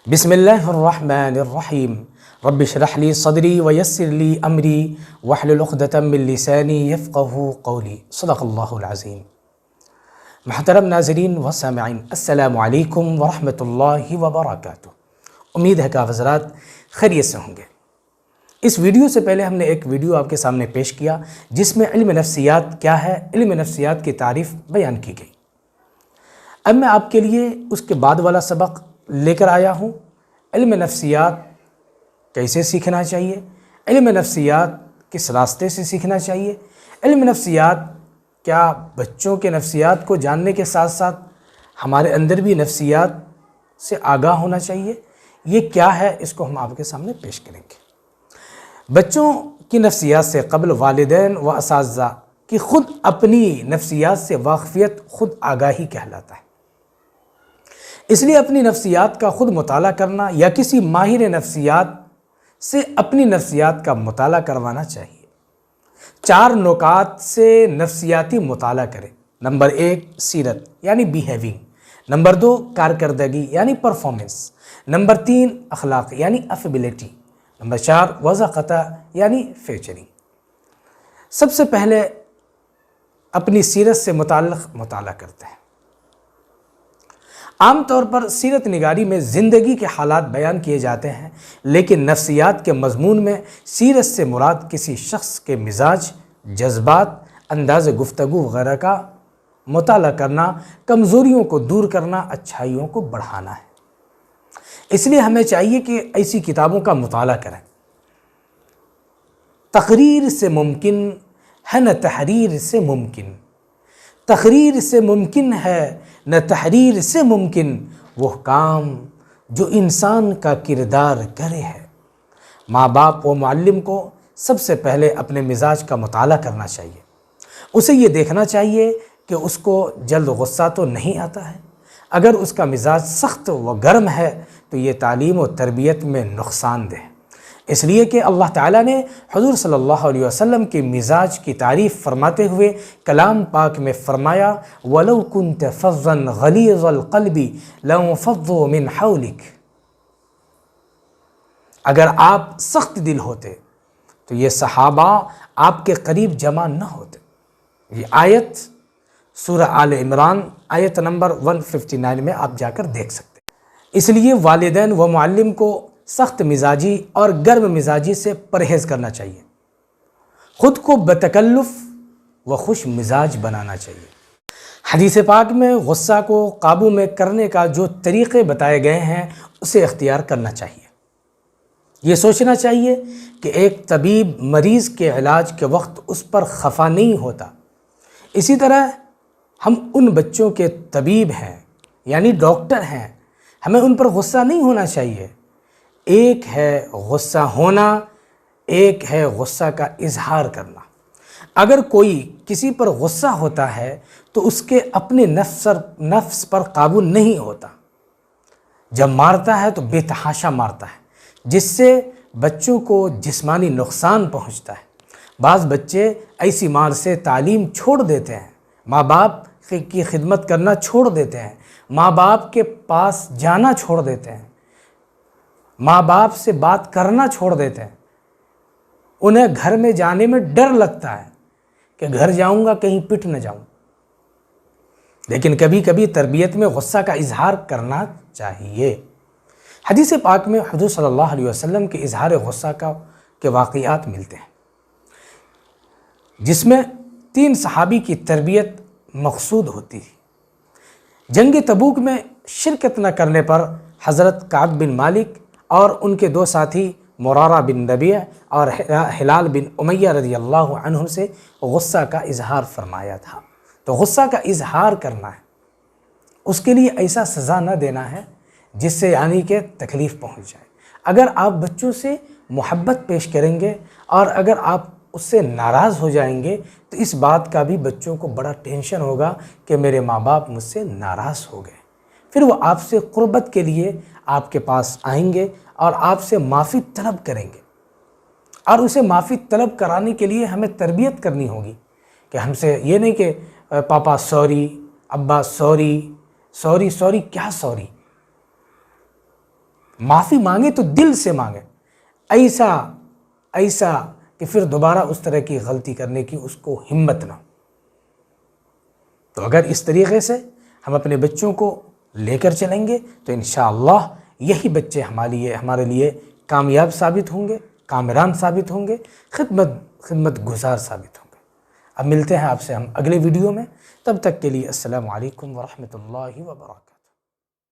بسم اللہ الرحمن الرحیم رب اشرح لی صدری ویسر لی امری واحلل عقدۃ من لسانی یفقہوا قولی صدق اللہ العظیم۔ محترم ناظرین و سامعین، السلام علیکم ورحمۃ اللہ وبرکاتہ۔ امید ہے کہ آپ حضرات خیریت سے ہوں گے۔ اس ویڈیو سے پہلے ہم نے ایک ویڈیو آپ کے سامنے پیش کیا جس میں علم نفسیات کیا ہے، علم نفسیات کی تعریف بیان کی گئی۔ اب میں آپ کے لیے اس کے بعد والا سبق لے کر آیا ہوں۔ علم نفسیات کیسے سیکھنا چاہیے، علم نفسیات کس راستے سے سیکھنا چاہیے، علم نفسیات کیا بچوں کے نفسیات کو جاننے کے ساتھ ساتھ ہمارے اندر بھی نفسیات سے آگاہ ہونا چاہیے، یہ کیا ہے، اس کو ہم آپ کے سامنے پیش کریں گے۔ بچوں کی نفسیات سے قبل والدین و اساتذہ کی خود اپنی نفسیات سے واقفیت خود آگاہی کہلاتا ہے۔ اس لیے اپنی نفسیات کا خود مطالعہ کرنا یا کسی ماہر نفسیات سے اپنی نفسیات کا مطالعہ کروانا چاہیے۔ 4 نکات سے نفسیاتی مطالعہ کریں۔ نمبر 1 سیرت یعنی بیہیونگ، نمبر 2 کارکردگی یعنی پرفارمنس، نمبر 3 اخلاق یعنی افیبلٹی، نمبر 4 وضاقتہ یعنی فیچرنگ۔ سب سے پہلے اپنی سیرت سے متعلق مطالعہ کرتے ہیں۔ عام طور پر سیرت نگاری میں زندگی کے حالات بیان کیے جاتے ہیں، لیکن نفسیات کے مضمون میں سیرت سے مراد کسی شخص کے مزاج، جذبات، انداز گفتگو وغیرہ کا مطالعہ کرنا، کمزوریوں کو دور کرنا، اچھائیوں کو بڑھانا ہے۔ اس لیے ہمیں چاہیے کہ ایسی کتابوں کا مطالعہ کریں۔ تقریر سے ممکن ہے نہ تحریر سے ممکن، تقریر سے ممکن ہے نہ تحریر سے ممکن، وہ کام جو انسان کا کردار کرے ہے۔ ماں باپ و معلم کو سب سے پہلے اپنے مزاج کا مطالعہ کرنا چاہیے۔ اسے یہ دیکھنا چاہیے کہ اس کو جلد غصہ تو نہیں آتا ہے۔ اگر اس کا مزاج سخت و گرم ہے تو یہ تعلیم و تربیت میں نقصان دہ ہے، اس لیے کہ اللہ تعالیٰ نے حضور صلی اللہ علیہ وسلم کے مزاج کی تعریف فرماتے ہوئے کلام پاک میں فرمایا وَلَوْ كُنْتَ فَظًّا غَلِيظَ الْقَلْبِ لَانفَضُّوا مِنْ حَوْلِكَ، اگر آپ سخت دل ہوتے تو یہ صحابہ آپ کے قریب جمع نہ ہوتے۔ یہ آیت سورہ آل عمران آیت نمبر 159 میں آپ جا کر دیکھ سکتے ہیں۔ اس لیے والدین و معلم کو سخت مزاجی اور گرم مزاجی سے پرہیز کرنا چاہیے، خود کو بتکلف و خوش مزاج بنانا چاہیے۔ حدیث پاک میں غصہ کو قابو میں کرنے کا جو طریقے بتائے گئے ہیں اسے اختیار کرنا چاہیے۔ یہ سوچنا چاہیے کہ ایک طبیب مریض کے علاج کے وقت اس پر خفا نہیں ہوتا، اسی طرح ہم ان بچوں کے طبیب ہیں یعنی ڈاکٹر ہیں، ہمیں ان پر غصہ نہیں ہونا چاہیے۔ ایک ہے غصہ ہونا، ایک ہے غصہ کا اظہار کرنا۔ اگر کوئی کسی پر غصہ ہوتا ہے تو اس کے اپنے نفس پر قابو نہیں ہوتا، جب مارتا ہے تو بے تحاشا مارتا ہے، جس سے بچوں کو جسمانی نقصان پہنچتا ہے۔ بعض بچے ایسی مار سے تعلیم چھوڑ دیتے ہیں، ماں باپ کی خدمت کرنا چھوڑ دیتے ہیں، ماں باپ کے پاس جانا چھوڑ دیتے ہیں، ماں باپ سے بات کرنا چھوڑ دیتے ہیں۔ انہیں گھر میں جانے میں ڈر لگتا ہے کہ گھر جاؤں گا کہیں پٹ نہ جاؤں۔ لیکن کبھی کبھی تربیت میں غصہ کا اظہار کرنا چاہیے۔ حدیث پاک میں حضور صلی اللہ علیہ وسلم کے اظہار غصہ کے واقعات ملتے ہیں، جس میں 3 صحابی کی تربیت مقصود ہوتی تھی۔ جنگ تبوک میں شرکت نہ کرنے پر حضرت کعب بن مالک اور ان کے 2 ساتھی مرارہ بن ربیع اور ہلال بن امیہ رضی اللہ عنہ سے غصہ کا اظہار فرمایا تھا۔ تو غصہ کا اظہار کرنا ہے، اس کے لیے ایسا سزا نہ دینا ہے جس سے یعنی کہ تکلیف پہنچ جائے۔ اگر آپ بچوں سے محبت پیش کریں گے اور اگر آپ اس سے ناراض ہو جائیں گے تو اس بات کا بھی بچوں کو بڑا ٹینشن ہوگا کہ میرے ماں باپ مجھ سے ناراض ہو گئے، پھر وہ آپ سے قربت کے لیے آپ کے پاس آئیں گے اور آپ سے معافی طلب کریں گے، اور اسے معافی طلب کرانے کے لیے ہمیں تربیت کرنی ہوگی کہ ہم سے یہ نہیں کہ پاپا سوری، ابا سوری، سوری کیا سوری، معافی مانگے تو دل سے مانگے، ایسا کہ پھر دوبارہ اس طرح کی غلطی کرنے کی اس کو ہمت نہ ہو۔ تو اگر اس طریقے سے ہم اپنے بچوں کو لے کر چلیں گے تو انشاءاللہ یہی بچے ہمارے لیے کامیاب ثابت ہوں گے، کامران ثابت ہوں گے، خدمت گزار ثابت ہوں گے۔ اب ملتے ہیں آپ سے ہم اگلے ویڈیو میں، تب تک کے لیے السلام علیکم ورحمۃ اللہ وبرکاتہ۔